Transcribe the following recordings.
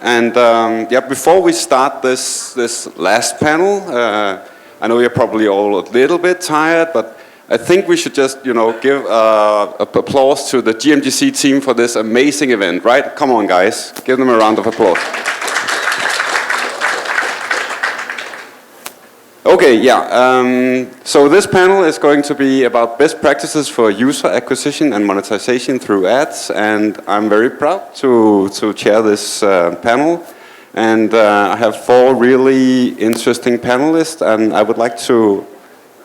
And yeah, before we start this last panel, I know you're probably all a little bit tired, but I think we should just, give applause to the GMGC team for this amazing event, right? Come on, guys, give them a round of applause. Okay, yeah. So this panel is going to be about best practices for user acquisition and monetization through ads, and I'm very proud to chair this panel. And I have 4 really interesting panelists, and I would like to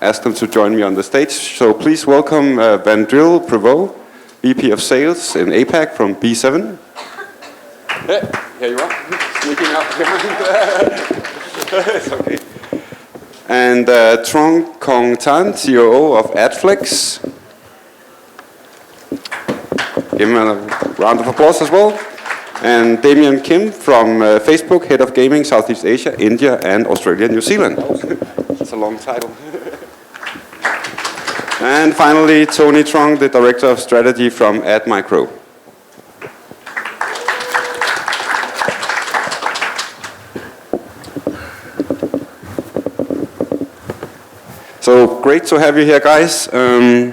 ask them to join me on the stage. So please welcome Wandrille Pruvot, VP of Sales in APAC from B7. Yeah, here you are, sneaking up behind. It's okay. And Truong Cong, COO of AdFlex. Give him a round of applause as well. And Damien Kim from Facebook, Head of Gaming, Southeast Asia, India, and Australia, New Zealand. That's a long title. And finally, Tony Truong, the Director of Strategy from Admicro. So great to have you here, guys. Yeah,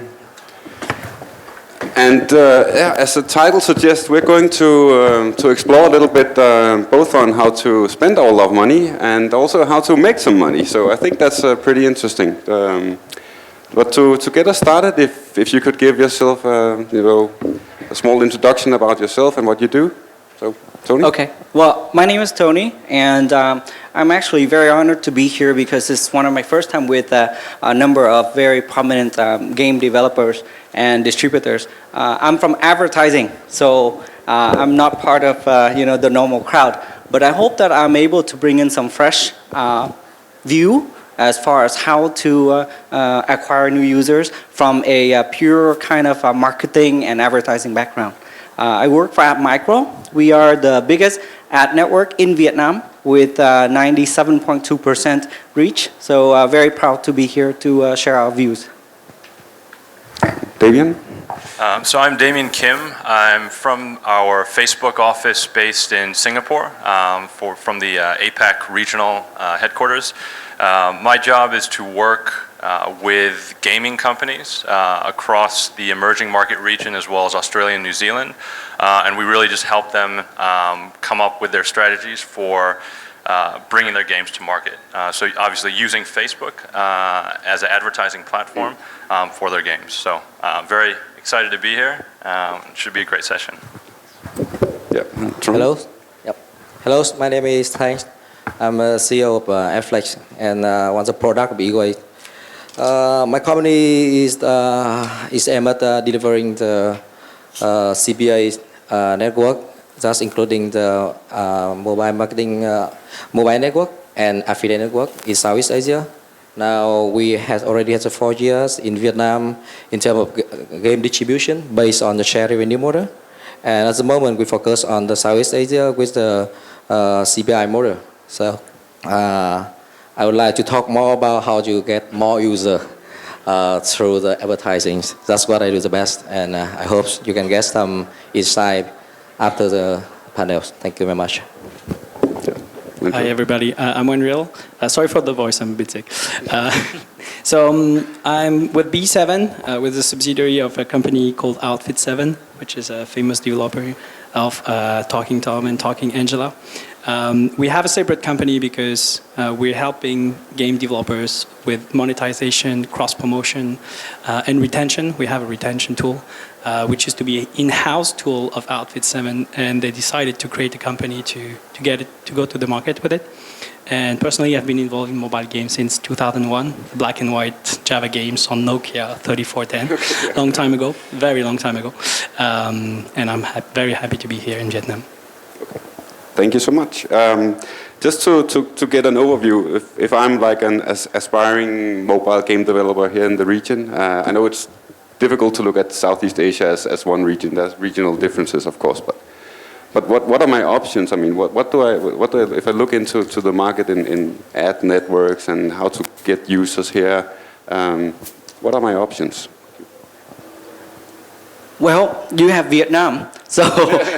as the title suggests, we're going to explore a little bit both on how to spend all our money and also how to make some money. So I think that's pretty interesting. But to get us started, if you could give yourself a small introduction about yourself and what you do. So, Tony? Okay. Well, my name is Tony, and I'm actually very honored to be here because it's one of my first time with a number of very prominent game developers and distributors. I'm from advertising, so I'm not part of the normal crowd. But I hope that I'm able to bring in some fresh view as far as how to acquire new users from a pure kind of marketing and advertising background. I work for Admicro. We are the biggest ad network in Vietnam with 97.2% reach. So very proud to be here to share our views. Damien? So I'm Damien Kim. I'm from our Facebook office based in Singapore from the APAC regional headquarters. My job is to work with gaming companies across the emerging market region as well as Australia and New Zealand. And we really just help them come up with their strategies for bringing their games to market. So obviously using Facebook as an advertising platform for their games. So very excited to be here. It should be a great session. Yep. Hello. Yep. Hello, my name is Thanh. I'm a CEO of AdFlex and one of the product of eGuide. My company is aimed at delivering the CPA network, that's including the mobile marketing, mobile network and affiliate network in Southeast Asia. Now we already had 4 years in Vietnam in terms of game distribution based on the share revenue model. And at the moment we focus on the Southeast Asia with the CPI model. So I would like to talk more about how to get more users through the advertising. That's what I do the best, and I hope you can get some insight after the panel. Thank you very much. Hi everybody, I'm Wandrille. Sorry for the voice, I'm a bit sick. I'm with B7, with a subsidiary of a company called Outfit 7, which is a famous developer of Talking Tom and Talking Angela. We have a separate company because we're helping game developers with monetization, cross-promotion, and retention. We have a retention tool, which is to be an in-house tool of Outfit 7, and they decided to create a company to go to the market with it. And personally, I've been involved in mobile games since 2001, black and white Java games on Nokia 3410, long time ago, very long time ago. And I'm very happy to be here in Vietnam. Thank you so much. Just to get an overview, if I'm like an aspiring mobile game developer here in the region, I know it's difficult to look at Southeast Asia as one region. There's regional differences, of course, but what are my options? I mean, what do I if I look into the market in ad networks and how to get users here? What are my options? Well, you have Vietnam, so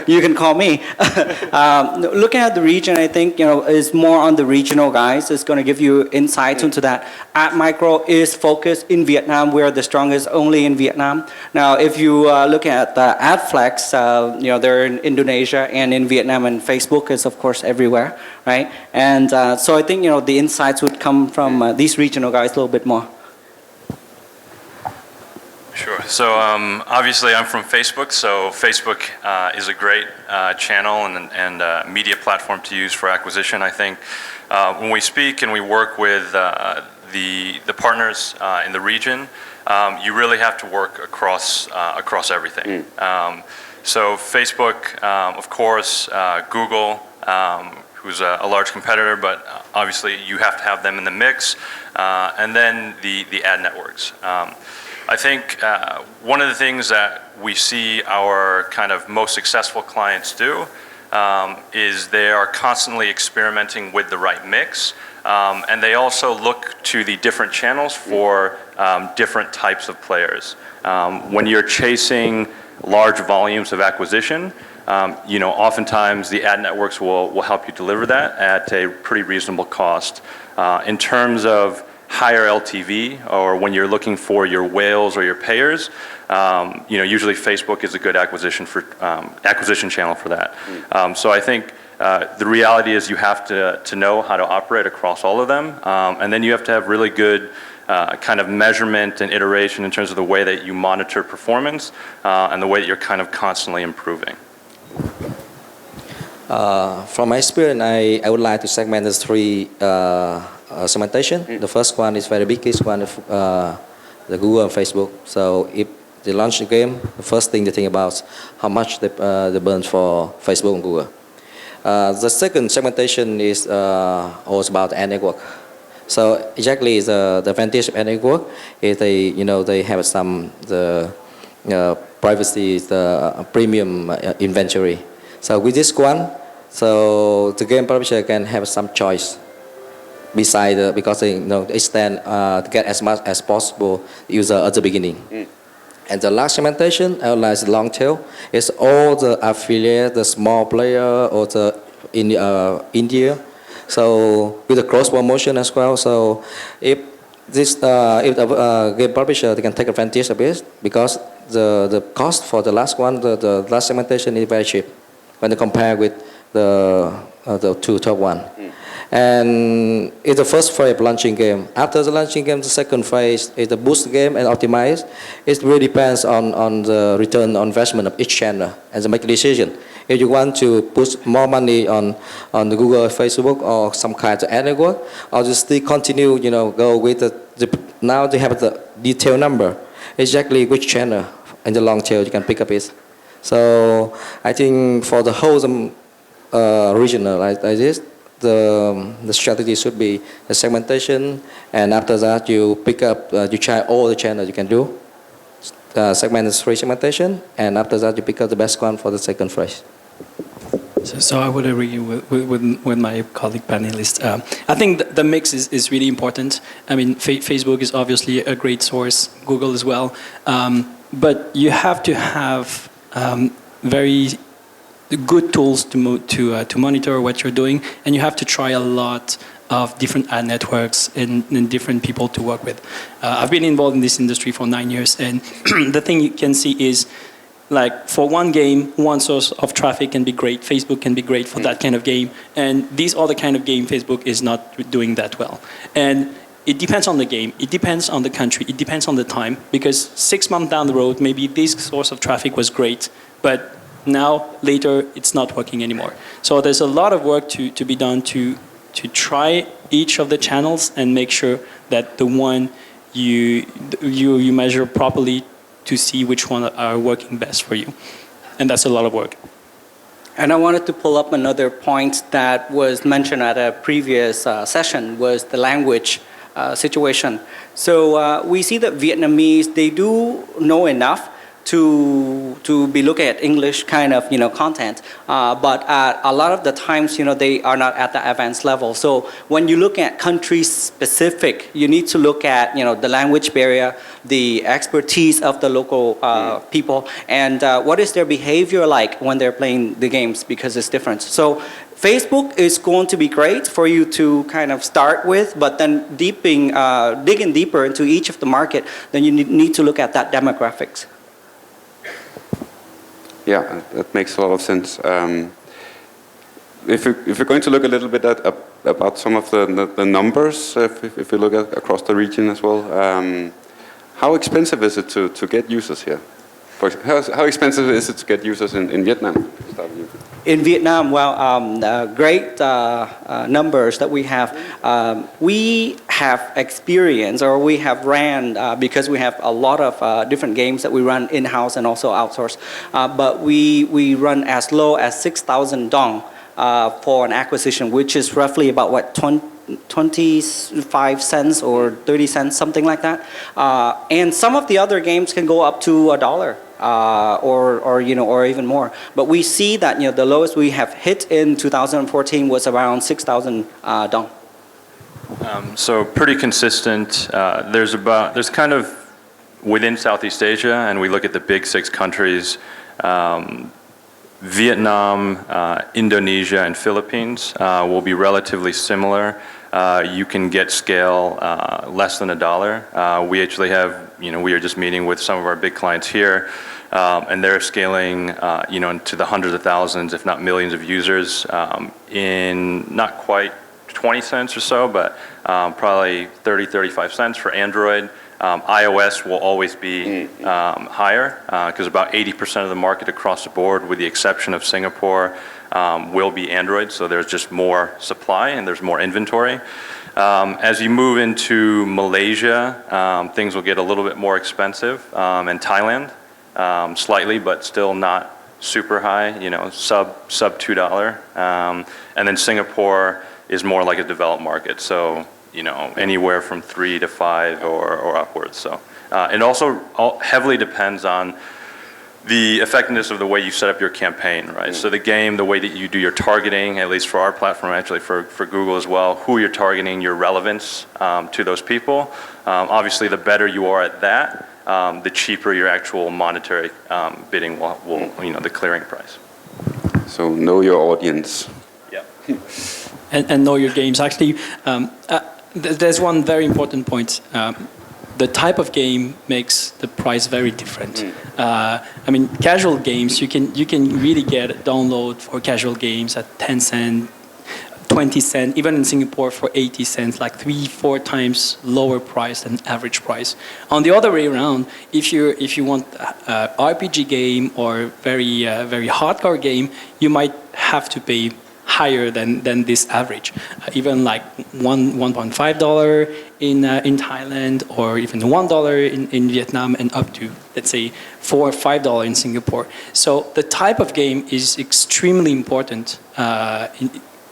you can call me. Looking at the region, I think is more on the regional guys. It's going to give you insights into that. Admicro is focused in Vietnam. We're the strongest only in Vietnam. Now, if you look at AdFlex, they're in Indonesia and in Vietnam, and Facebook is of course everywhere, right? And so I think the insights would come from these regional guys a little bit more. Sure. So obviously I'm from Facebook, so Facebook is a great channel and media platform to use for acquisition. I think when we speak and we work with the partners in the region, you really have to work across everything. So Facebook, of course, Google, who's a large competitor, but obviously you have to have them in the mix, and then the ad networks. I think one of the things that we see our kind of most successful clients do is they are constantly experimenting with the right mix, and they also look to the different channels for different types of players. When you're chasing large volumes of acquisition, oftentimes the ad networks will help you deliver that at a pretty reasonable cost. In terms of higher LTV, or when you're looking for your whales or your payers, usually Facebook is a good acquisition channel for that. So I think the reality is you have to know how to operate across all of them, and then you have to have really good kind of measurement and iteration in terms of the way that you monitor performance and the way that you're kind of constantly improving. From my experience, I would like to segment the three segmentation. The first one is very biggest one, the Google and Facebook. So if they launch a game, the first thing they think about is how much they burn for Facebook and Google. The second segmentation is also about ad network. So exactly the advantage of ad network is they have some privacy, the premium inventory. So with this one, so the game publisher can have some choice beside because they extend to get as much as possible user at the beginning. And the last segmentation, like the long tail, is all the affiliate, the small player, or the in India. So with the cross promotion as well. So if the game publisher, they can take advantage of it because the cost for the last one, the last segmentation is very cheap when they compare with the two top one. And it's the first phase launching game. After the launching game, the second phase is the boost game and optimize. It really depends on the return on investment of each channel and to make a decision. If you want to put more money on the Google, Facebook, or some kind of ad network, or just still continue, go with now they have the detailed number, exactly which channel in the long tail you can pick up it. So I think for the whole regional like this, the strategy should be the segmentation, and after that you pick up, you try all the channels you can do. Segment is free segmentation, and after that you pick up the best one for the second phase. So I would agree with my colleague panelist. I think the mix is really important. I mean, Facebook is obviously a great source, Google as well, but you have to have very good tools to monitor what you're doing, and you have to try a lot of different ad networks and different people to work with. I've been involved in this industry for 9 years, and the thing you can see is, like, for one game, one source of traffic can be great. Facebook can be great for that kind of game, and these other kind of game, Facebook is not doing that well. And it depends on the game, it depends on the country, it depends on the time, because 6 months down the road, maybe this source of traffic was great, but now, later, it's not working anymore. So there's a lot of work to be done to try each of the channels and make sure that the one you measure properly to see which one are working best for you. And that's a lot of work. And I wanted to pull up another point that was mentioned at a previous session, was the language situation. So we see that Vietnamese, they do know enough to be looking at English kind of content, but a lot of the times they are not at the advanced level. So when you look at country specific, you need to look at the language barrier, the expertise of the local people, and what is their behavior like when they're playing the games, because it's different. So Facebook is going to be great for you to kind of start with, but then digging deeper into each of the market, then you need to look at that demographics. Yeah, that makes a lot of sense. If you're going to look a little bit about some of the numbers, if we look across the region as well, how expensive is it to get users here? How expensive is it to get users in Vietnam? In Vietnam, well, great numbers that we have. We have experience, or we have ran, because we have a lot of different games that we run in-house and also outsource. But we run as low as 6,000 dong for an acquisition, which is roughly about what, 25 cents or 30 cents, something like that. And some of the other games can go up to $1. Or even more, but we see that the lowest we have hit in 2014 was around 6,000 dong. So pretty consistent. There's kind of within Southeast Asia, and we look at the big 6 countries: Vietnam, Indonesia, and Philippines will be relatively similar. You can get scale less than $1. We actually have, we are just meeting with some of our big clients here, and they're scaling, into the hundreds of thousands, if not millions of users in not quite 20 cents or so, but probably 30, 35 cents for Android. iOS will always be higher because about 80% of the market across the board, with the exception of Singapore, will be Android. So there's just more supply and there's more inventory. As you move into Malaysia, things will get a little bit more expensive, and Thailand slightly, but still not super high. Sub $2. And then Singapore is more like a developed market. So anywhere from 3 to 5 or upwards. So it also heavily depends on the effectiveness of the way you set up your campaign, right? So the game, the way that you do your targeting, at least for our platform, actually for Google as well, who you're targeting, your relevance to those people. Obviously, the better you are at that, the cheaper your actual monetary bidding will the clearing price. So know your audience. Yeah. And know your games. Actually, there's one very important point. The type of game makes the price very different. Casual games, you can really get a download for casual games at 10 cents, 20 cents, even in Singapore for 80 cents, like 3-4 times lower price than average price. On the other way around, if you want a RPG game or very hardcore game, you might have to pay higher than this average, even like $1.5 in Thailand, or even $1 in Vietnam, and up to, let's say, $4 or $5 in Singapore. So the type of game is extremely important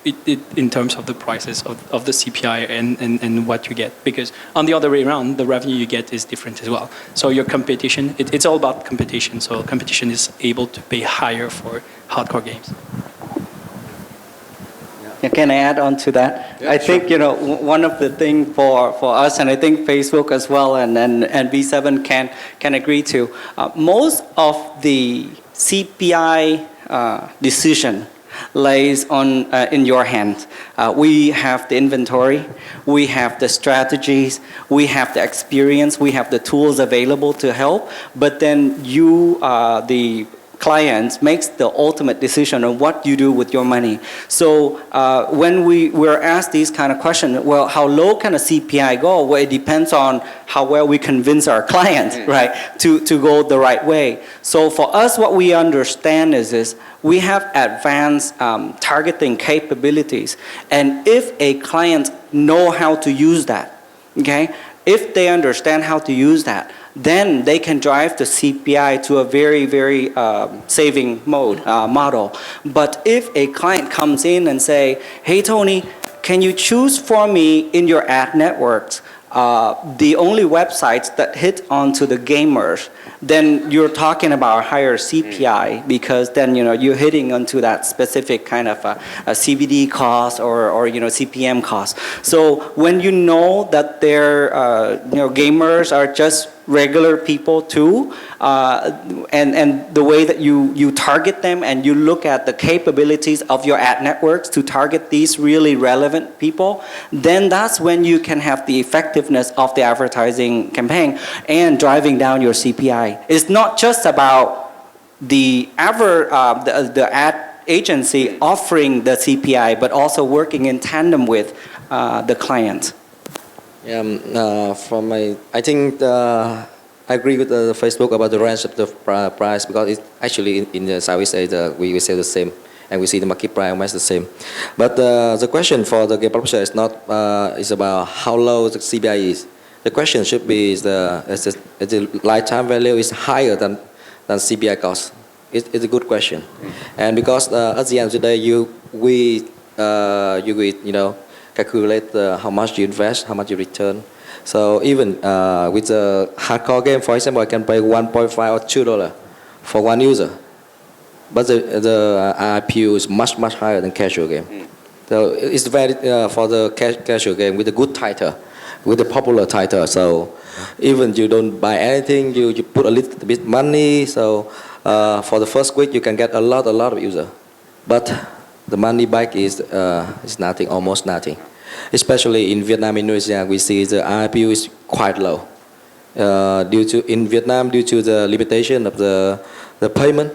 in terms of the prices of the CPI and what you get, because on the other way around, the revenue you get is different as well. So your competition, it's all about competition. So competition is able to pay higher for hardcore games. Can I add on to that? Yeah, I think one of the things for us, and I think Facebook as well, and V7 can agree to, most of the CPI decision lays on in your hands. We have the inventory, we have the strategies, we have the experience, we have the tools available to help, but then you, the clients, makes the ultimate decision on what you do with your money. So when we're asked these kind of questions, well, how low can a CPI go? Well, it depends on how well we convince our clients, right, to go the right way. So for us, what we understand is we have advanced targeting capabilities. And if a client know how to use that, okay, if they understand how to use that, then they can drive the CPI to a very, very saving model. But if a client comes in and say, hey, Tony, can you choose for me in your ad networks the only websites that hit onto the gamers, then you're talking about a higher CPI because then you're hitting onto that specific kind of a CBD cost or CPM cost. So when you know that their gamers are just regular people too, and the way that you target them and you look at the capabilities of your ad networks to target these really relevant people, then that's when you can have the effectiveness of the advertising campaign and driving down your CPI. It's not just about the ad agency offering the CPI, but also working in tandem with the client. I think I agree with Facebook about the range of the price because it's actually in the Southeast Asia we say the same, and we see the market price almost the same. But the question for the game publisher is not is about how low the CPI is. The question should be is the lifetime value is higher than CPI cost. It's a good question, and because at the end of the day you calculate how much you invest, how much you return. So even with a hardcore game, for example, I can pay $1.5 or $2 for one user, but the RPU is much higher than casual game. So it's very for the casual game with a good title, with a popular title. So even you don't buy anything, you put a little bit money. So for the first week you can get a lot of user, but the money back is nothing, almost nothing. Especially in Vietnam, Indonesia, we see the RPU is quite low. In Vietnam, due to the limitation of the payment,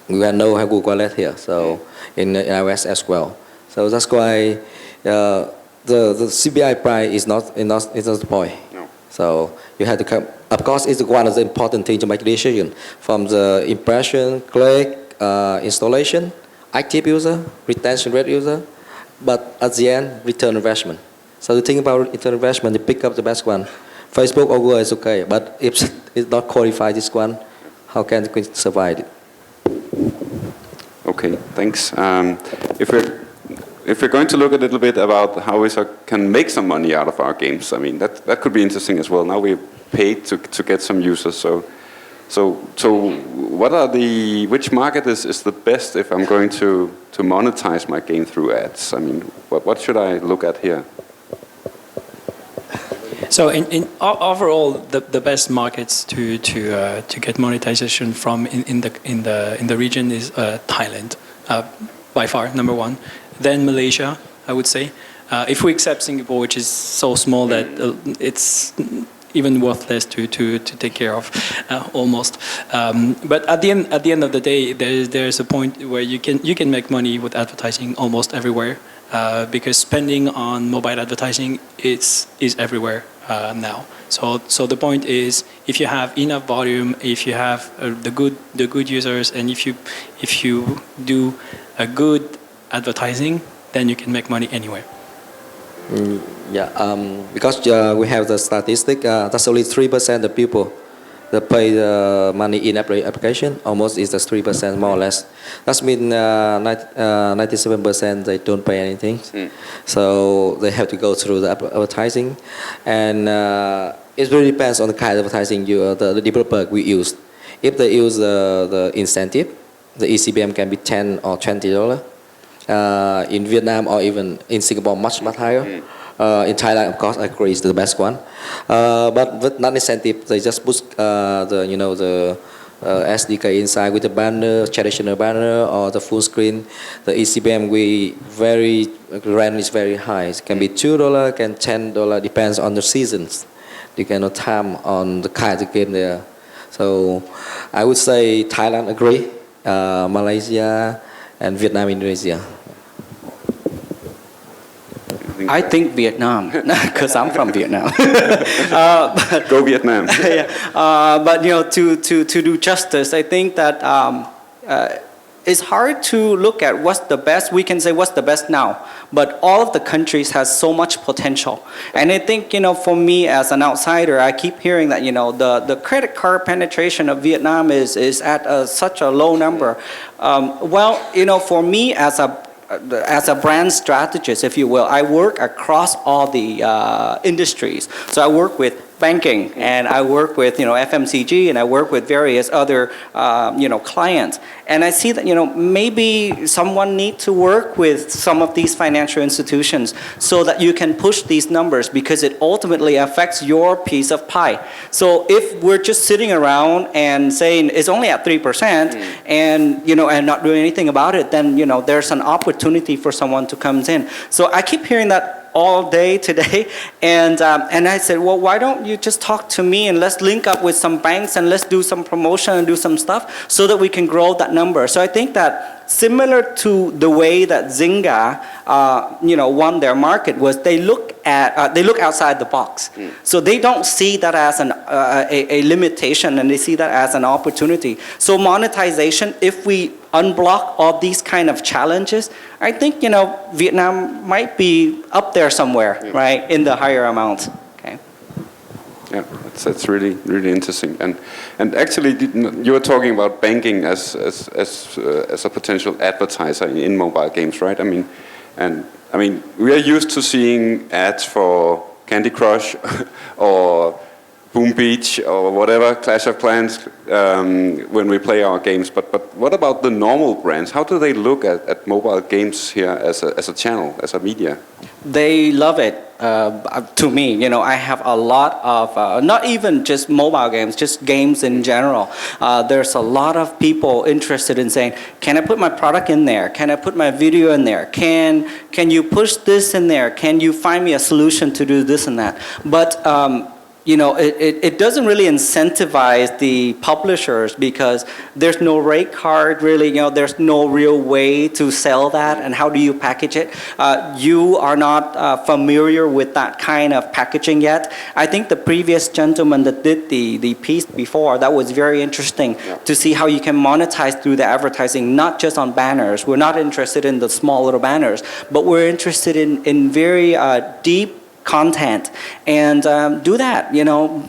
we have no Google Wallet here. So in iOS as well. So that's why the CPI price is not the point. No. So you have to come. Of course, it's one of the important things to make a decision from the impression, click, installation, active user, retention rate user, but at the end, return investment. So the thing about return investment, you pick up the best one. Facebook or Google is okay, but if it's not qualified this one, how can we survive it? Okay, thanks. If we're going to look a little bit about how we can make some money out of our games, I mean that could be interesting as well. Now we're paid to get some users, so which market is the best if I'm going to monetize my game through ads? I mean, what should I look at here? So in overall, the best markets to get monetization from in the region is Thailand, by far number one. Then Malaysia, I would say. If we accept Singapore, which is so small that it's even worthless to take care of, almost. But at the end of the day, there's a point where you can make money with advertising almost everywhere, because spending on mobile advertising is everywhere now. So the point is, if you have enough volume, if you have the good users, and if you do a good advertising, then you can make money anywhere. Because we have the statistic, that's only 3% of people that pay the money in application. Almost is just 3% more or less. That means 97% they don't pay anything. So they have to go through the advertising, and it really depends on the kind of advertising the developer we use. If they use the incentive, the eCPM can be $10 or $20. In Vietnam or even in Singapore, much higher. In Thailand, of course, I agree is the best one. But with non-incentive, they just push the SDK inside with the banner, traditional banner, or the full screen. The eCPM range is very high. It can be $2, can $10, depends on the seasons. Depends on time, on the kind of game there. So I would say Thailand agree, Malaysia, and Vietnam, Indonesia. I think Vietnam, because I'm from Vietnam. Go Vietnam. But to do justice, I think that it's hard to look at what's the best. We can say what's the best now, but all of the countries has so much potential. And I think for me as an outsider, I keep hearing that the credit card penetration of Vietnam is at such a low number. For me as a as a brand strategist, if you will, I work across all the industries. So I work with banking, and I work with FMCG, and I work with various other clients. And I see that maybe someone need to work with some of these financial institutions so that you can push these numbers, because it ultimately affects your piece of pie. So if we're just sitting around and saying it's only at 3% and and not doing anything about it, then there's an opportunity for someone to come in. So I keep hearing that all day today, and I said, well, why don't you just talk to me and let's link up with some banks and let's do some promotion and do some stuff so that we can grow that number. So I think that similar to the way that Zynga won their market was they look outside the box. So they don't see that as a limitation, and they see that as an opportunity. So monetization, if we unblock all these kind of challenges, I think Vietnam might be up there somewhere, right, in the higher amounts. Okay. Yeah, that's really interesting. And actually, you were talking about banking as a potential advertiser in mobile games, right? I mean, we are used to seeing ads for Candy Crush or Boom Beach or whatever, Clash of Clans, when we play our games. But what about the normal brands? How do they look at mobile games here as a channel, as a media? They love it. To me, I have a lot of, not even just mobile games, just games in general. There's a lot of people interested in saying, can I put my product in there? Can I put my video in there? Can you push this in there? Can you find me a solution to do this and that? But it doesn't really incentivize the publishers, because there's no rate card really, there's no real way to sell that, and how do you package it? You are not familiar with that kind of packaging yet. I think the previous gentleman that did the piece before, that was very interesting to see how you can monetize through the advertising, not just on banners. We're not interested in the small little banners, but we're interested in very deep content, and do that.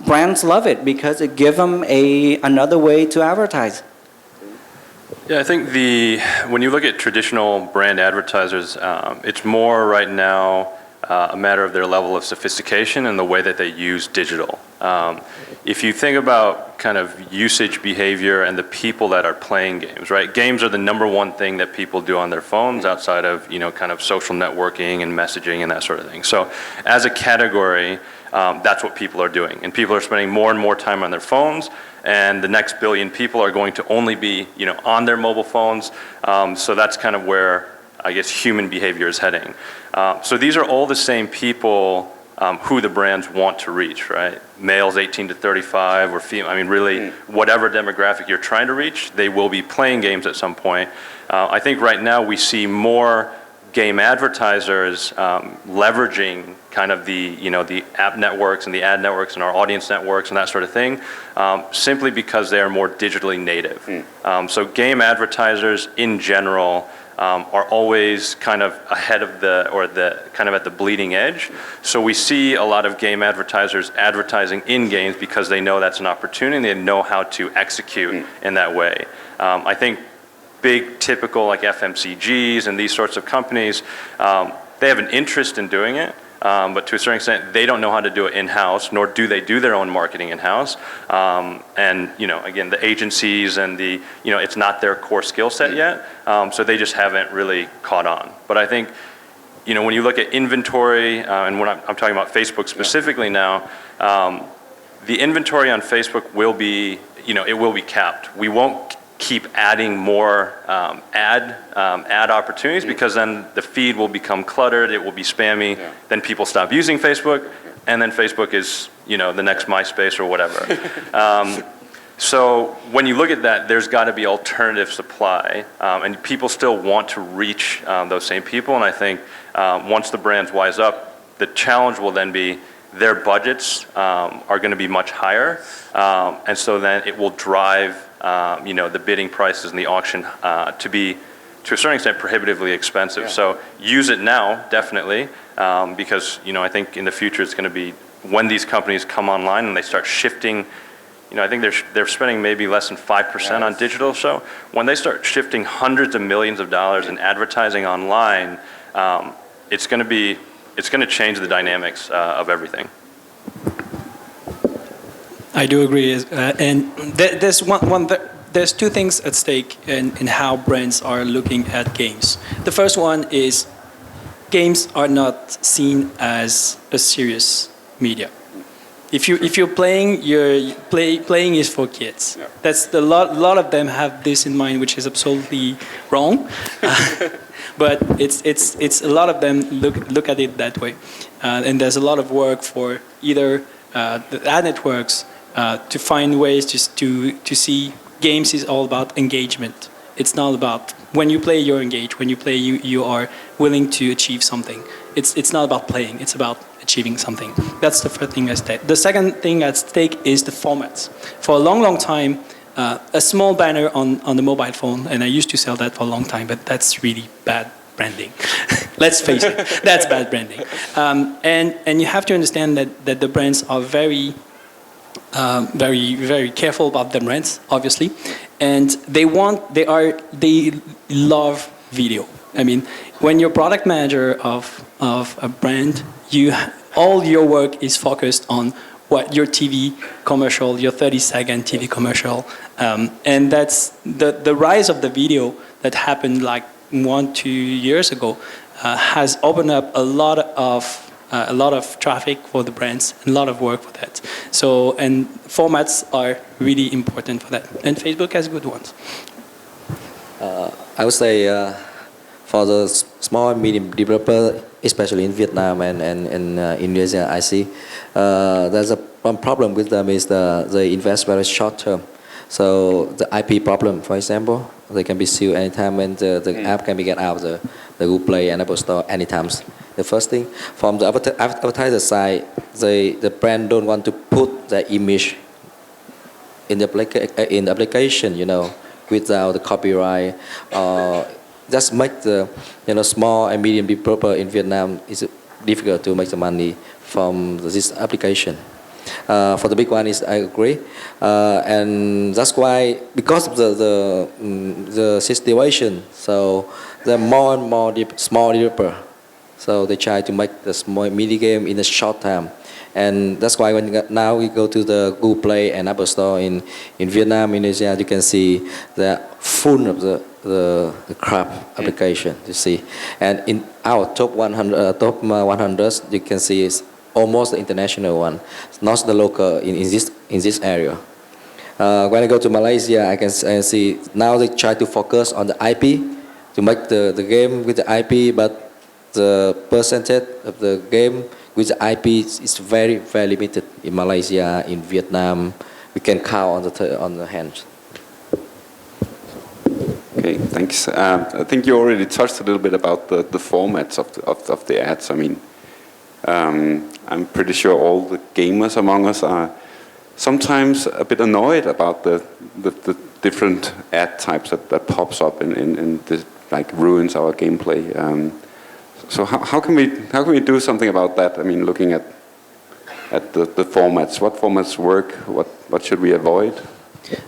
Brands love it because it gives them another way to advertise. Yeah, I think when you look at traditional brand advertisers, it's more right now a matter of their level of sophistication and the way that they use digital. If you think about kind of usage behavior and the people that are playing games, right? Games are the #1 thing that people do on their phones outside of, kind of social networking and messaging and that sort of thing. So as a category, that's what people are doing. And people are spending more and more time on their phones, and the next billion people are going to only be, on their mobile phones. So that's kind of where, I guess, human behavior is heading. So these are all the same people who the brands want to reach, right? Males 18 to 35 or female, really whatever demographic you're trying to reach, they will be playing games at some point. I think right now we see more game advertisers leveraging kind of the app networks and the ad networks and our audience networks and that sort of thing, simply because they are more digitally native. So game advertisers in general are always kind of ahead of kind of at the bleeding edge. So we see a lot of game advertisers advertising in games because they know that's an opportunity, they know how to execute in that way. I think big typical like FMCGs and these sorts of companies, they have an interest in doing it, but to a certain extent, they don't know how to do it in-house, nor do they do their own marketing in-house. And again, the agencies and it's not their core skill set yet, so they just haven't really caught on. But I think, when you look at inventory, and when I'm talking about Facebook specifically now, the inventory on Facebook will be, it will be capped. We won't keep adding more ad opportunities, because then the feed will become cluttered, it will be spammy, then people stop using Facebook, and then Facebook is, the next MySpace or whatever. So when you look at that, there's got to be alternative supply, and people still want to reach those same people, and I think once the brands wise up, the challenge will then be their budgets are going to be much higher, and so then it will drive the bidding prices in the auction to be, to a certain extent, prohibitively expensive. So use it now, definitely, because I think in the future it's going to be when these companies come online and they start shifting I think they're spending maybe less than 5% on digital. So when they start shifting hundreds of millions of dollars in advertising online, it's going to change the dynamics of everything. I do agree, and there's two things at stake in how brands are looking at games. The first one is games are not seen as a serious media. If you're playing, playing is for kids. Yeah. That's a lot of them have this in mind, which is absolutely wrong. But it's a lot of them look at it that way, and there's a lot of work for either the ad networks to find ways just to see games is all about engagement. It's not about when you play you're engaged. When you play you are willing to achieve something. It's not about playing. It's about achieving something. That's the first thing at stake. The second thing at stake is the formats. For a long time, a small banner on the mobile phone, and I used to sell that for a long time, but that's really bad branding. Let's face it, that's bad branding. And you have to understand that the brands are very careful about their brands, obviously, and they love video. I mean, when you're product manager of a brand, all your work is focused on what your TV commercial, your 30-second TV commercial, and that's the rise of the video that happened like 1-2 years ago has opened up a lot of traffic for the brands, and a lot of work for that. So, and formats are really important for that, and Facebook has good ones. I would say for the small and medium developer, especially in Vietnam and Indonesia, I see there's a problem with them is they invest very short term. So the IP problem, for example, they can be sued anytime, and the app can be get out of the Google Play and Apple Store anytime. The first thing, from the advertiser side, the brand don't want to put the image in the application, without the copyright. Just make the small and medium developer in Vietnam is difficult to make the money from this application. For the big one is I agree, and that's why because of the situation, so there are more and more small developer. So they try to make the small mini game in a short time, and that's why now we go to the Google Play and Apple Store in Vietnam, Indonesia, you can see they're full of the crap application. You see, and in our top 100, you can see it's almost the international one, not the local in this area. When I go to Malaysia, I can see now they try to focus on the IP to make the game with the IP, but the percentage of the game with the IP is very, very limited in Malaysia, in Vietnam. We can count on the hands. Okay, thanks. I think you already touched a little bit about the formats of the ads. I mean, I'm pretty sure all the gamers among us are sometimes a bit annoyed about the different ad types that pops up and like ruins our gameplay. So how can we do something about that? I mean, looking at the formats, what formats work, what should we avoid?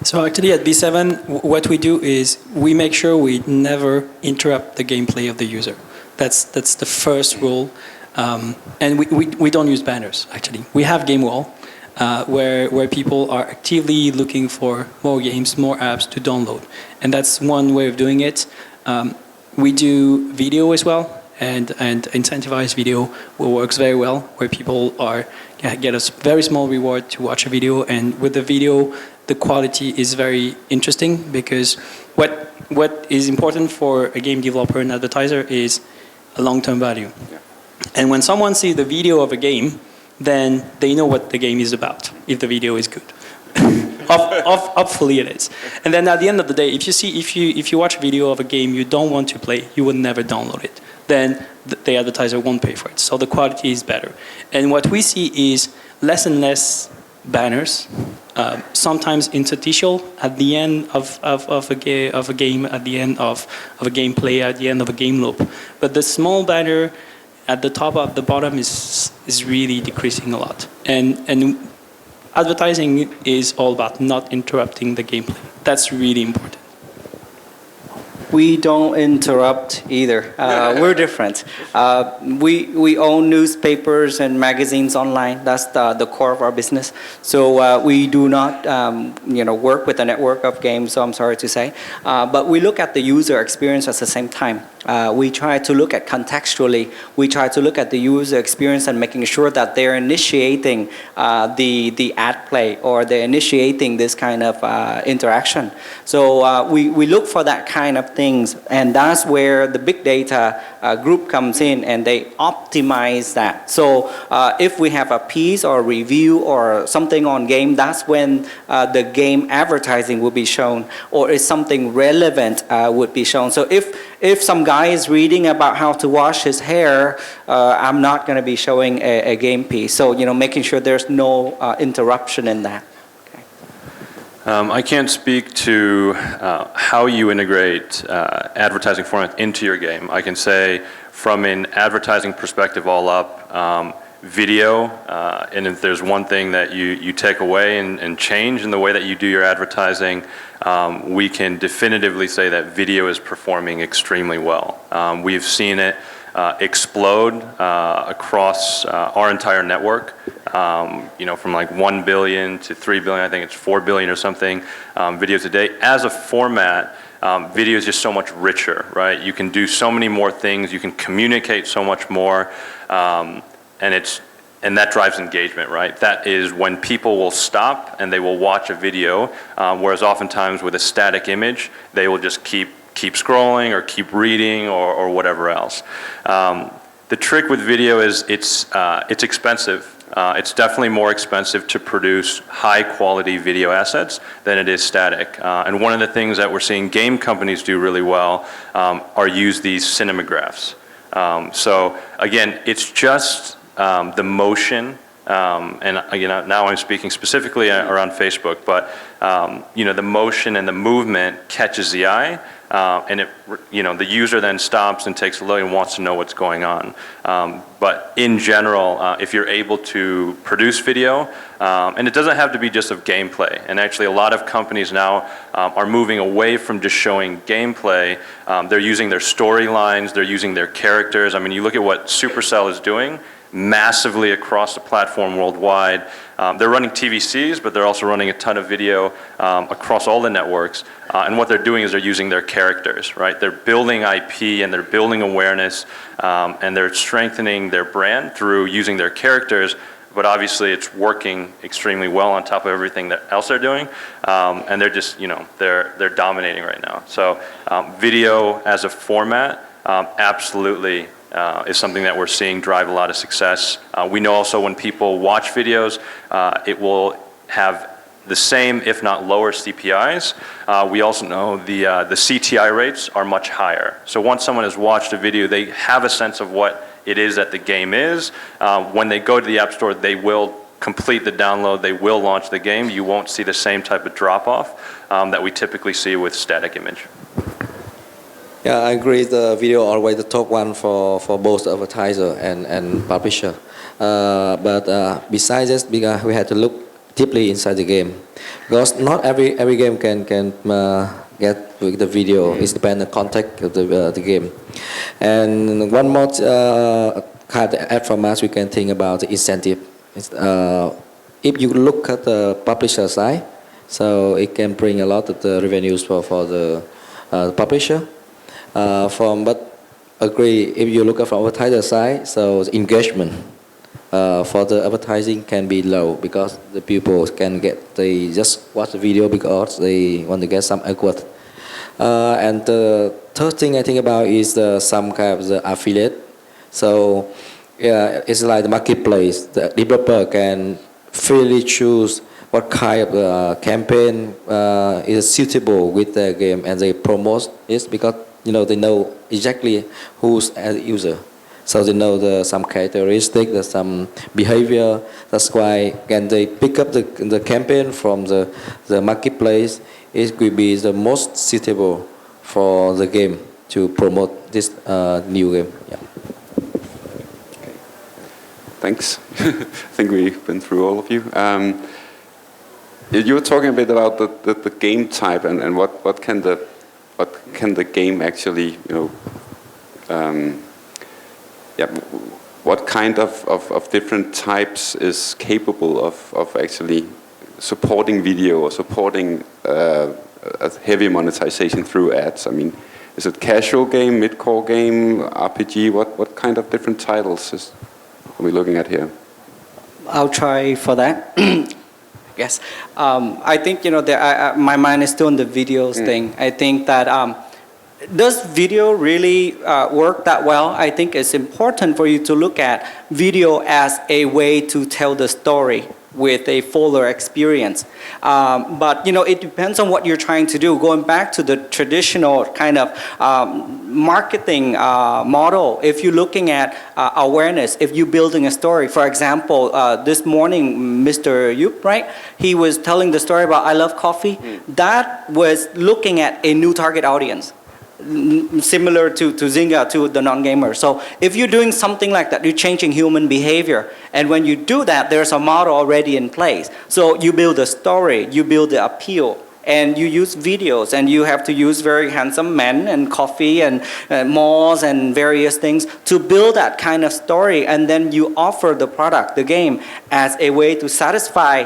So actually at B7, what we do is we make sure we never interrupt the gameplay of the user. That's the first rule. And we don't use banners, actually. We have game wall, where people are actively looking for more games, more apps to download. And that's one way of doing it. We do video as well, and incentivized video works very well, where people get a very small reward to watch a video, and with the video, the quality is very interesting, because what is important for a game developer and advertiser is a long-term value. Yeah. And when someone sees the video of a game, then they know what the game is about, if the video is good. Hopefully it is. And then at the end of the day, if you watch a video of a game you don't want to play, you would never download it. Then the advertiser won't pay for it. So the quality is better. And what we see is less and less banners, sometimes interstitial at the end of a game, at the end of a gameplay, at the end of a game loop. But the small banner at the top of the bottom is really decreasing a lot. And advertising is all about not interrupting the gameplay. That's really important. We don't interrupt either. We're different. We own newspapers and magazines online. That's the core of our business. So we do not, work with a network of games. So I'm sorry to say, but we look at the user experience at the same time. We try to look at contextually. We try to look at the user experience and making sure that they're initiating the ad play or they're initiating this kind of interaction. So we look for that kind of things, and that's where the big data group comes in, and they optimize that. So if we have a piece or review or something on game, that's when the game advertising will be shown, or if something relevant would be shown. So if some guy is reading about how to wash his hair, I'm not going to be showing a game piece. So making sure there's no interruption in that. I can't speak to how you integrate advertising format into your game. I can say from an advertising perspective all up, video, and if there's one thing that you take away and change in the way that you do your advertising, we can definitively say that video is performing extremely well. We've seen it explode across our entire network. From like 1 billion to 3 billion, I think it's 4 billion or something videos a day. As a format, video is just so much richer, right? You can do so many more things, you can communicate so much more, and that drives engagement, right? That is when people will stop and they will watch a video, whereas oftentimes with a static image, they will just keep scrolling or keep reading or whatever else. The trick with video is it's expensive. It's definitely more expensive to produce high quality video assets than it is static. And one of the things that we're seeing game companies do really well are use these cinemagraphs. So again, it's just the motion, and now I'm speaking specifically around Facebook, but the motion and the movement catches the eye, and the user then stops and takes a look and wants to know what's going on. But in general, if you're able to produce video, and it doesn't have to be just of gameplay, and actually a lot of companies now are moving away from just showing gameplay. They're using their storylines, they're using their characters. I mean, you look at what Supercell is doing massively across the platform worldwide. They're running TVCs, but they're also running a ton of video across all the networks. And what they're doing is they're using their characters, right? They're building IP and they're building awareness, and they're strengthening their brand through using their characters. But obviously, it's working extremely well on top of everything else they're doing, and they're just, they're dominating right now. So, video as a format, absolutely. Is something that we're seeing drive a lot of success. We know also when people watch videos, it will have the same, if not lower CPIs. We also know the CTI rates are much higher. So once someone has watched a video, they have a sense of what it is that the game is. When they go to the App Store, they will complete the download, they will launch the game. You won't see the same type of drop-off that we typically see with static image. Yeah, I agree. The video always the top one for both advertiser and publisher. But besides this, because we had to look deeply inside the game, because not every game can get with the video. It depends on the context of the game. And one more kind of ad format we can think about the incentive. If you look at the publisher side, so it can bring a lot of the revenues for the publisher. But agree, if you look at from advertiser side, so the engagement for the advertising can be low because the people they just watch the video because they want to get some award. And the third thing I think about is some kind of the affiliate. So yeah, it's like the marketplace. The developer can freely choose what kind of campaign is suitable with their game, and they promote it because they know exactly who's as a user. So they know some characteristics, some behavior. That's why when they pick up the campaign from the marketplace, it will be the most suitable for the game to promote this new game. Yeah. Okay. Thanks. I think we've been through all of you. You were talking a bit about the game type and what can the game actually, what kind of different types is capable of actually supporting video or supporting a heavy monetization through ads? I mean, is it casual game, mid-core game, RPG? What kind of different titles are we looking at here? I'll try for that. Yes. I think, my mind is still on the videos thing. I think that does video really work that well? I think it's important for you to look at video as a way to tell the story with a fuller experience. But it depends on what you're trying to do. Going back to the traditional kind of marketing model, if you're looking at awareness, if you're building a story, for example, this morning, Mr. Yup, right? He was telling the story about I love coffee. That was looking at a new target audience, similar to Zynga, to the non-gamer. So if you're doing something like that, you're changing human behavior. And when you do that, there's a model already in place. So you build a story, you build the appeal, and you use videos, and you have to use very handsome men and coffee and malls and various things to build that kind of story. And then you offer the product, the game, as a way to satisfy,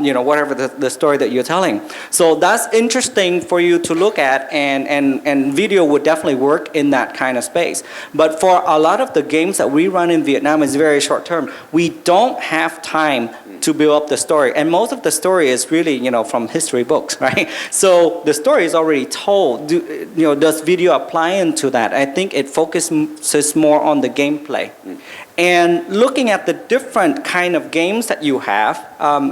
whatever the story that you're telling. So that's interesting for you to look at, and video would definitely work in that kind of space. But for a lot of the games that we run in Vietnam, is very short term. We don't have time to build up the story, and most of the story is really from history books, right? So the story is already told. Does video apply into that? I think it focuses more on the gameplay. And looking at the different kind of games that you have,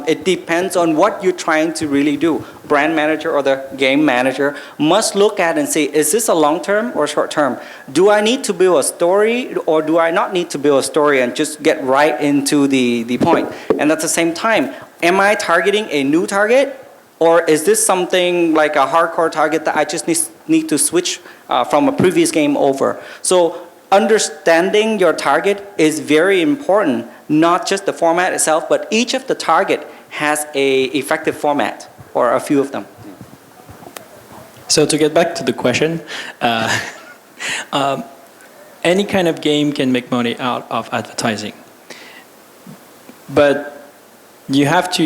it depends on what you're trying to really do. Brand manager or the game manager must look at and say, is this a long-term or short-term? Do I need to build a story, or do I not need to build a story and just get right into the point? And at the same time, am I targeting a new target? Or is this something like a hardcore target that I just need to switch from a previous game over? So understanding your target is very important, not just the format itself, but each of the target has a effective format, or a few of them. So to get back to the question, any kind of game can make money out of advertising. But you have to,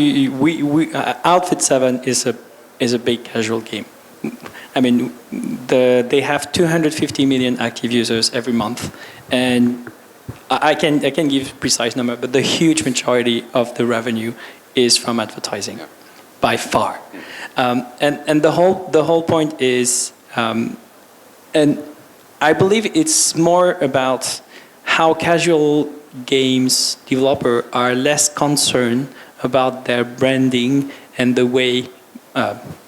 Outfit 7 is a big casual game. I mean, they have 250 million active users every month, and I can give precise number, but the huge majority of the revenue is from advertising, by far. And the whole point is, and I believe it's more about how casual games developers are less concerned about their branding and the way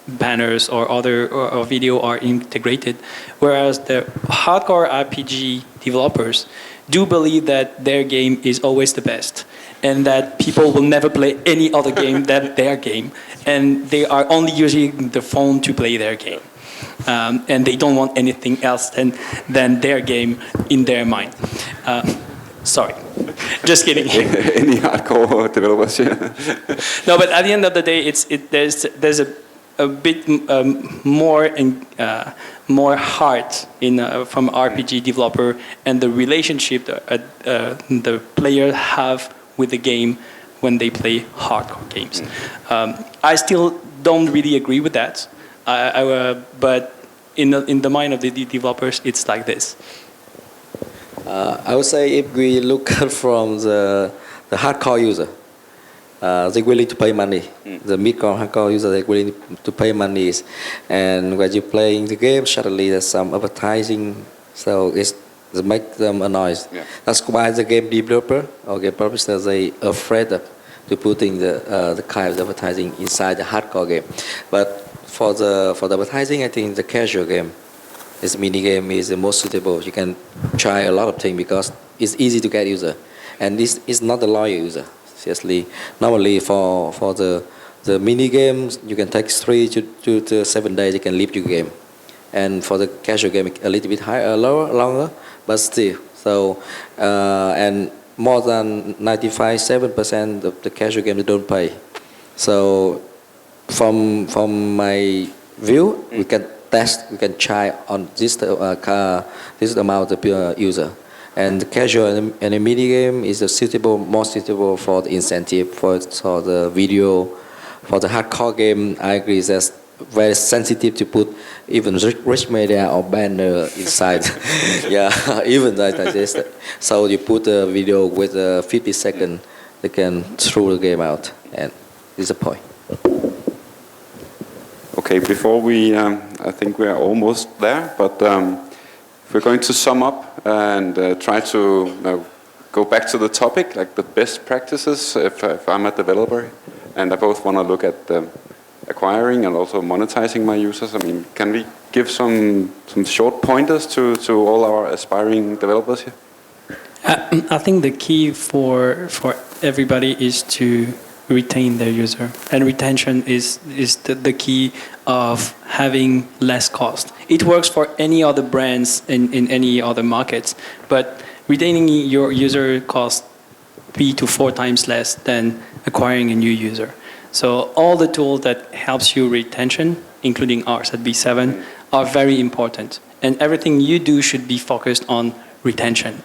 banners or other or video are integrated, whereas the hardcore RPG developers do believe that their game is always the best, and that people will never play any other game than their game, and they are only using the phone to play their game, and they don't want anything else than their game in their mind. Sorry, just kidding. Any hardcore developers? Yeah. No, but at the end of the day, there's a bit more more heart from RPG developer, and the relationship the players have with the game when they play hardcore games. I still don't really agree with that, but in the mind of the developers, it's like this. I would say if we look from the hardcore user, they're willing to pay money. The mid-core hardcore user, they're willing to pay money. And when you're playing the game, suddenly there's some advertising, so it makes them annoyed. Yeah. That's why the game developer or game publisher, they afraid of to putting the kind of advertising inside the hardcore game. But for the advertising, I think the casual game, this mini game is the most suitable. You can try a lot of things because it's easy to get user, and this is not a loyal user. Seriously, normally for the mini games, you can take 3 to 7 days. You can leave your game, and for the casual game, a little bit higher, longer, but still. So and more than 95-7% of the casual games don't pay. So from my view, we can test, we can try on this amount of user. And the casual and the mini game is more suitable for the incentive, for the video, for the hardcore game. I agree that's very sensitive to put even rich media or banner inside. Yeah, even like this. So you put a video with 50 seconds, they can throw the game out, and this is the point. Okay, before we, I think we are almost there, but we're going to sum up and try to go back to the topic, like the best practices if I'm a developer, and I both want to look at acquiring and also monetizing my users. I mean, can we give some short pointers to all our aspiring developers here? I think the key for everybody is to retain their user, and retention is the key of having less cost. It works for any other brands in any other markets, but retaining your user costs 3 to 4 times less than acquiring a new user. So all the tools that helps you retention, including ours at B7, are very important, and everything you do should be focused on retention.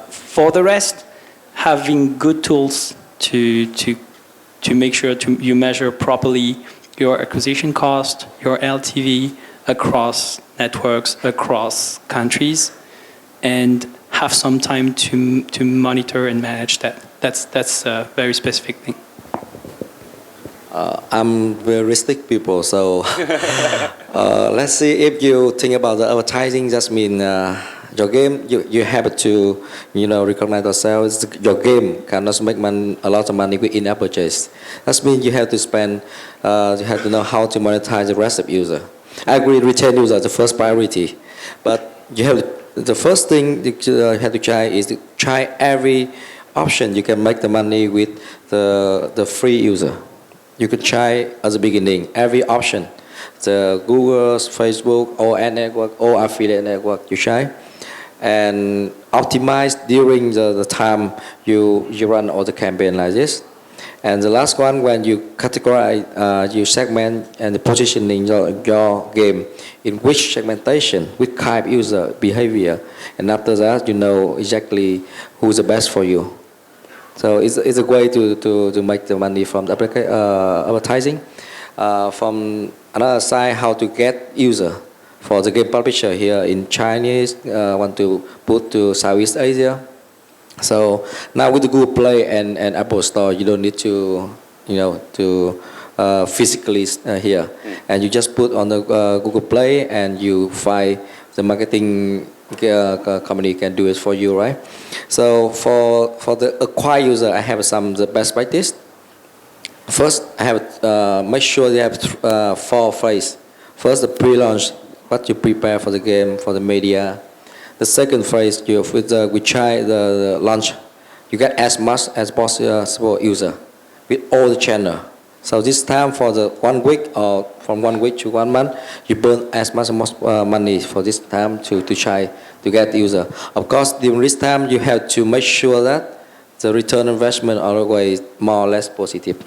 For the rest, having good tools to make sure you measure properly your acquisition cost, your LTV across networks, across countries, and have some time to monitor and manage that. That's a very specific thing. I'm realistic people, so let's see if you think about the advertising. Just mean your game, you have to, recognize yourself. Your game cannot make a lot of money with in-app purchase. That means you have to spend, you have to know how to monetize the rest of user. I agree, retain user is the first priority, but the first thing you have to try is to try every option you can make the money with the free user. You could try at the beginning every option, the Google, Facebook, or ad network, or affiliate network. You try and optimize during the time you run all the campaign like this. And the last one, when you categorize, you segment and positioning your game in which segmentation, which type user behavior, and after that you know exactly who's the best for you. So it's a way to make the money from the advertising. From another side, how to get user for the game publisher here in Chinese, want to put to Southeast Asia. So now with the Google Play and Apple Store, you don't need to, physically here, and you just put on the Google Play and you find the marketing company can do it for you, right? So for the acquire user, I have the best practice. First, I have make sure you have 4 phases. First, the pre-launch, what you prepare for the game, for the media. The second phase, we try the launch. You get as much as possible user with all the channel. So this time for the 1 week or from 1 week to 1 month, you burn as much money for this time to try to get the user. Of course, during this time, you have to make sure that the return on investment are always more or less positive.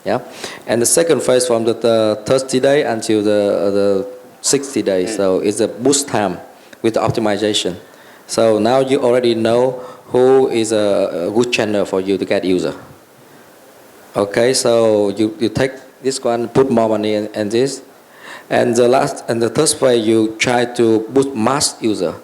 Yeah, and the second phase from the 30 days until the 60 days. So it's a boost time with the optimization. So now you already know who is a good channel for you to get user. Okay, so you take this one, put more money in this, and the third phase you try to boost mass user,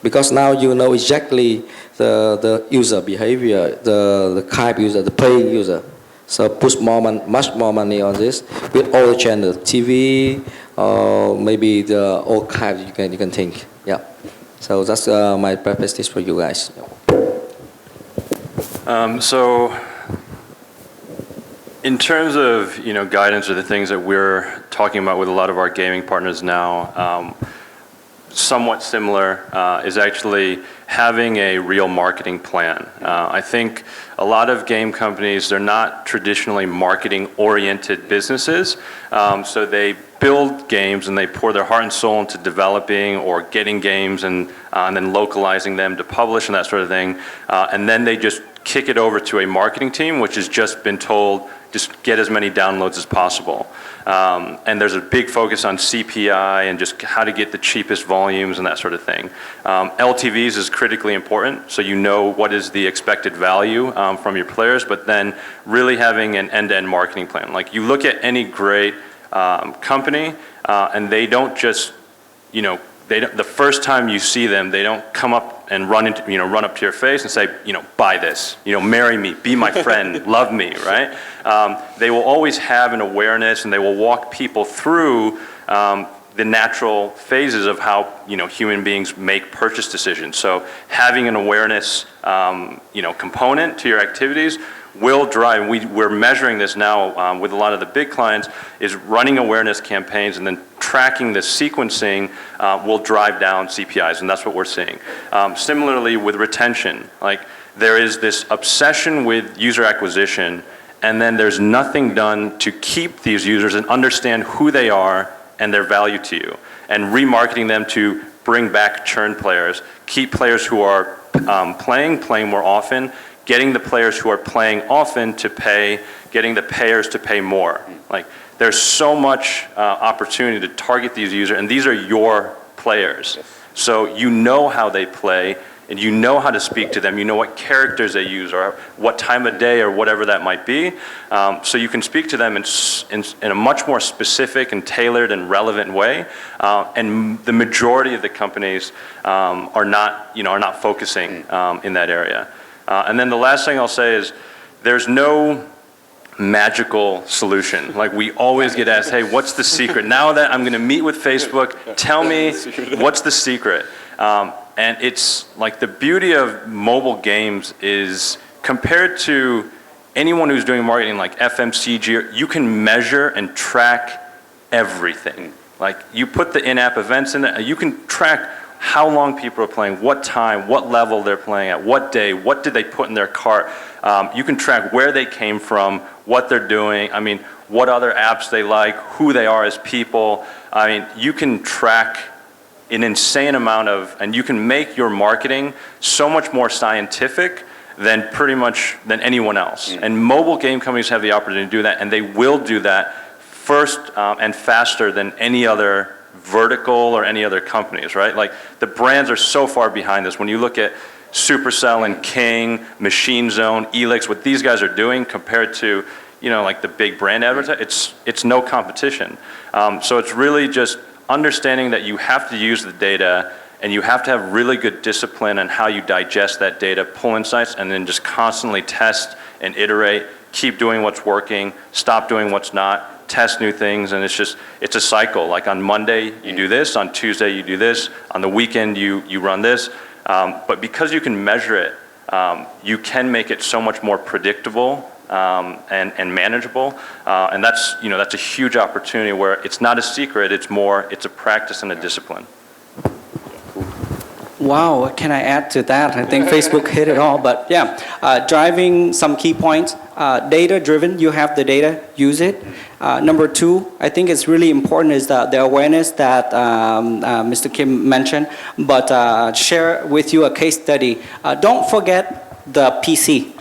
because now you know exactly the user behavior, the type user, the paying user. So push much more money on this with all the channels, TV, or maybe the all kinds you can think. Yeah. So that's my practice for you guys. So in terms of guidance or the things that we're talking about with a lot of our gaming partners now, somewhat similar is actually having a real marketing plan. I think a lot of game companies, they're not traditionally marketing-oriented businesses, so they build games and they pour their heart and soul into developing or getting games and then localizing them to publish and that sort of thing. And then they just kick it over to a marketing team, which has just been told, just get as many downloads as possible. And there's a big focus on CPI and just how to get the cheapest volumes and that sort of thing. LTVs is critically important, so you know what is the expected value from your players, but then really having an end-to-end marketing plan. Like you look at any great company and they don't just, the first time you see them, they don't come up and run up to your face and say, buy this, marry me, be my friend, love me, right? They will always have an awareness and they will walk people through the natural phases of how, human beings make purchase decisions. So having an awareness, component to your activities will drive, we're measuring this now with a lot of the big clients, is running awareness campaigns and then tracking the sequencing will drive down CPIs, and that's what we're seeing. Similarly with retention, like there is this obsession with user acquisition, and then there's nothing done to keep these users and understand who they are and their value to you, and remarketing them to bring back churn players, keep players who are playing more often, getting the players who are playing often to pay, getting the payers to pay more. Like, there's so much opportunity to target these users, and these are your players. Yes. So you know how they play, and you know how to speak to them, you know what characters they use, or what time of day, or whatever that might be. So you can speak to them in a much more specific and tailored and relevant way. And the majority of the companies are not focusing in that area. And then the last thing I'll say is there's no magical solution. Like, we always get asked, hey, what's the secret? Now that I'm going to meet with Facebook, tell me what's the secret? And it's like the beauty of mobile games is compared to anyone who's doing marketing like FMCG, you can measure and track everything. Like, you put the in-app events in there, you can track how long people are playing, what time, what level they're playing at, what day, what did they put in their cart. You can track where they came from, what they're doing, I mean, what other apps they like, who they are as people. I mean, you can track an insane amount of, and you can make your marketing so much more scientific than anyone else. And mobile game companies have the opportunity to do that, and they will do that first and faster than any other vertical or any other companies, right? Like, the brands are so far behind this. When you look at Supercell and King, Machine Zone, Elix, what these guys are doing compared to, like the big brand advertising, it's no competition. So it's really just understanding that you have to use the data and you have to have really good discipline on how you digest that data, pull insights, and then just constantly test and iterate, keep doing what's working, stop doing what's not, test new things, and it's a cycle. Like, on Monday, you do this, on Tuesday, you do this, on the weekend, you run this. But because you can measure it, you can make it so much more predictable and manageable. And that's a huge opportunity where it's not a secret, it's a practice and a discipline. Wow, what can I add to that? I think Facebook hit it all, but yeah, driving some key points. Data driven, you have the data, use it. Number two, I think it's really important is the awareness that Mr. Kim mentioned, but share with you a case study. Don't forget the PC.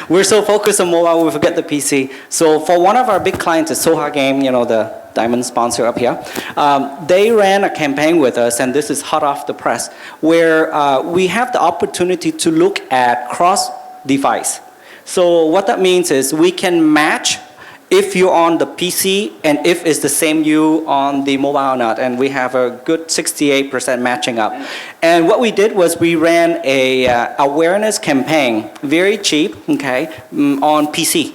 We're so focused on mobile, we forget the PC. So for one of our big clients, the Soha Game, the diamond sponsor up here, they ran a campaign with us, and this is hot off the press, where we have the opportunity to look at cross-device. So what that means is we can match if you're on the PC and if it's the same you on the mobile or not, and we have a good 68% matching up. And what we did was we ran a awareness campaign, very cheap, okay, on PC.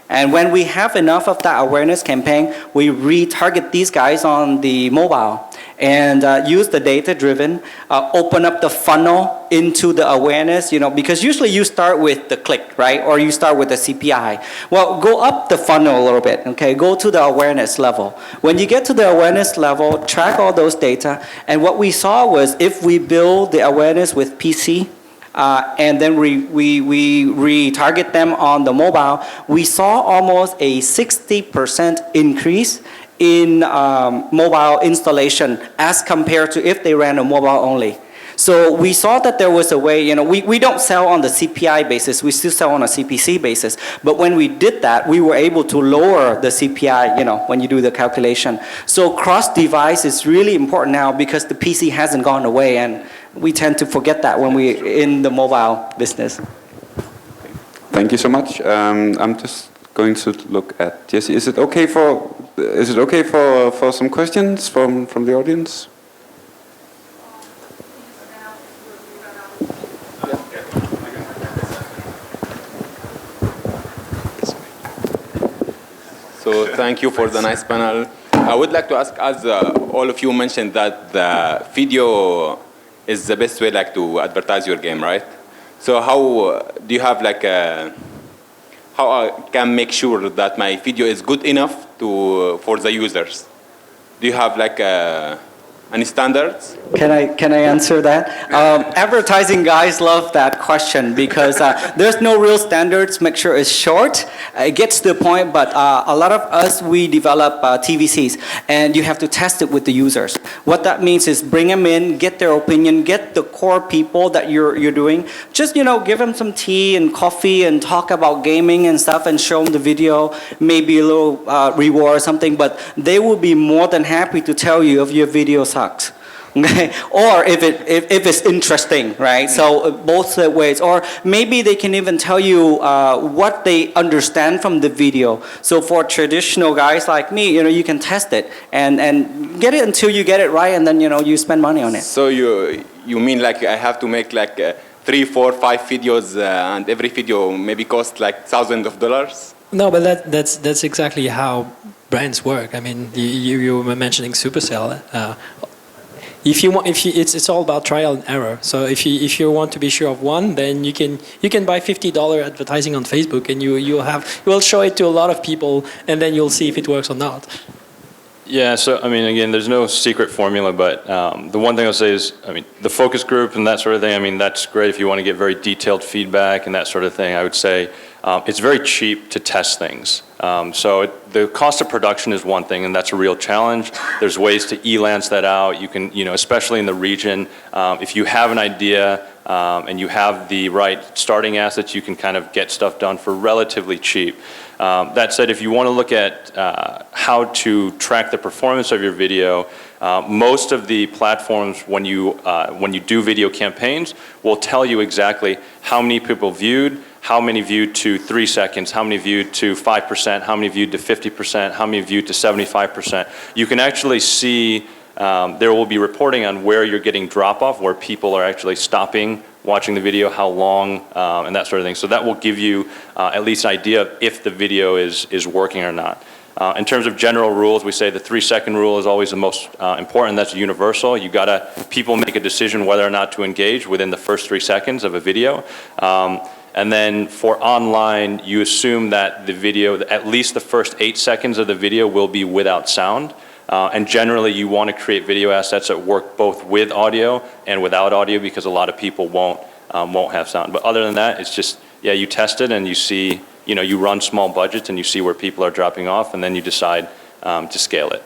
And when we have enough of that awareness campaign, we retarget these guys on the mobile and use the data-driven, open up the funnel into the awareness, because usually you start with the click, right? Or you start with the CPI. Well, go up the funnel a little bit, okay? Go to the awareness level. When you get to the awareness level, track all those data, and what we saw was if we build the awareness with PC, and then we retarget them on the mobile, we saw almost a 60% increase in mobile installation as compared to if they ran a mobile only. So we saw that there was a way, we don't sell on the CPI basis, we still sell on a CPC basis. But when we did that, we were able to lower the CPI, when you do the calculation. So cross-device is really important now because the PC hasn't gone away, and we tend to forget that when we're in the mobile business. Thank you so much. I'm just going to look at Jesse. Is it okay for some questions from the audience? So thank you for the nice panel. I would like to ask, as all of you mentioned that the video is the best way to advertise your game, right? So how do you have how I can make sure that my video is good enough for the users? Do you have any standards? Can I answer that? Advertising guys love that question because there's no real standards. Make sure it's short. It gets to the point, but a lot of us, we develop TVCs, and you have to test it with the users. What that means is bring them in, get their opinion, get the core people that you're doing. Just, give them some tea and coffee and talk about gaming and stuff and show them the video, maybe a little reward or something, but they will be more than happy to tell you if your video sucks. Okay, or if it's interesting, right? So both ways, or maybe they can even tell you what they understand from the video. So for traditional guys like me, you can test it and get it until you get it right, and then you spend money on it. So you mean I have to make 3, 4, 5 videos, and every video maybe cost thousands of dollars? No, but that's exactly how brands work. I mean, you were mentioning Supercell. It's all about trial and error. So if you want to be sure of one, then you can buy $50 advertising on Facebook, and you will show it to a lot of people, and then you'll see if it works or not. Yeah, so I mean, again, there's no secret formula, but the one thing I'll say is, the focus group and that sort of thing, that's great if you want to get very detailed feedback and that sort of thing. I would say it's very cheap to test things. So the cost of production is one thing, and that's a real challenge. There's ways to elance that out. You can, especially in the region, if you have an idea and you have the right starting assets, you can kind of get stuff done for relatively cheap. That said, if you want to look at how to track the performance of your video, most of the platforms, when you do video campaigns, will tell you exactly how many people viewed, how many viewed to 3 seconds, how many viewed to 5%, how many viewed to 50%, how many viewed to 75%. You can actually see, there will be reporting on where you're getting drop-off, where people are actually stopping watching the video, how long, and that sort of thing. So that will give you at least an idea of if the video is working or not. In terms of general rules, we say the 3-second rule is always the most important. That's universal. People make a decision whether or not to engage within the first 3 seconds of a video. And then for online, you assume that the video, at least the first 8 seconds of the video will be without sound. And generally, you want to create video assets that work both with audio and without audio, because a lot of people won't have sound. But other than that, it's just, you test it and you see, you run small budgets and you see where people are dropping off, and then you decide to scale it.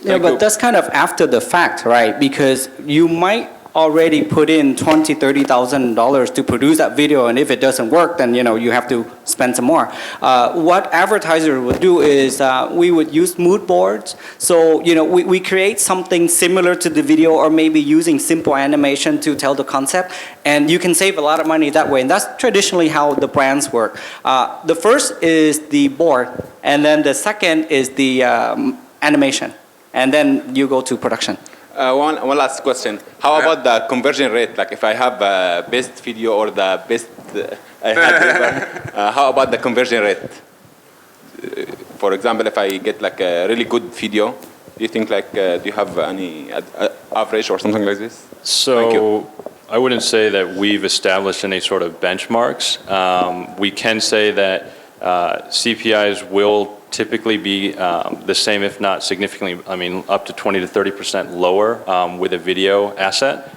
Yeah, but that's kind of after the fact, right? Because you might already put in $20,000, $30,000 to produce that video, and if it doesn't work, then you have to spend some more. What advertisers would do is we would use mood boards. So we create something similar to the video, or maybe using simple animation to tell the concept, and you can save a lot of money that way. And that's traditionally how the brands work. The first is the board, and then the second is the animation, and then you go to production. One last question. How about the conversion rate? If I have best video or the best how about the conversion rate? For example, if I get a really good video, do you think do you have any average or something like this? So I wouldn't say that we've established any sort of benchmarks. We can say that CPIs will typically be the same, if not significantly, up to 20 to 30% lower with a video asset.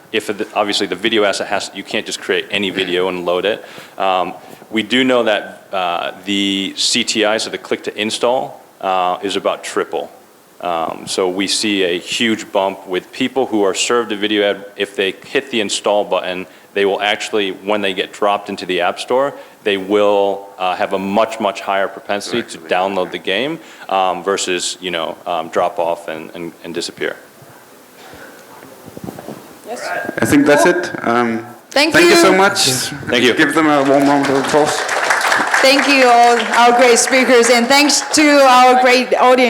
Obviously the video asset you can't just create any video and load it. We do know that the CTI, so the click to install, is about triple. So we see a huge bump with people who are served a video ad. If they hit the install button, they will actually, when they get dropped into the App Store, they will have a much, much higher propensity to download the game versus, drop off and disappear. Yes. I think that's it. Thank you so you. much. Thank you. Give them a warm round of applause. Thank you all our great speakers, and thanks to our great audience.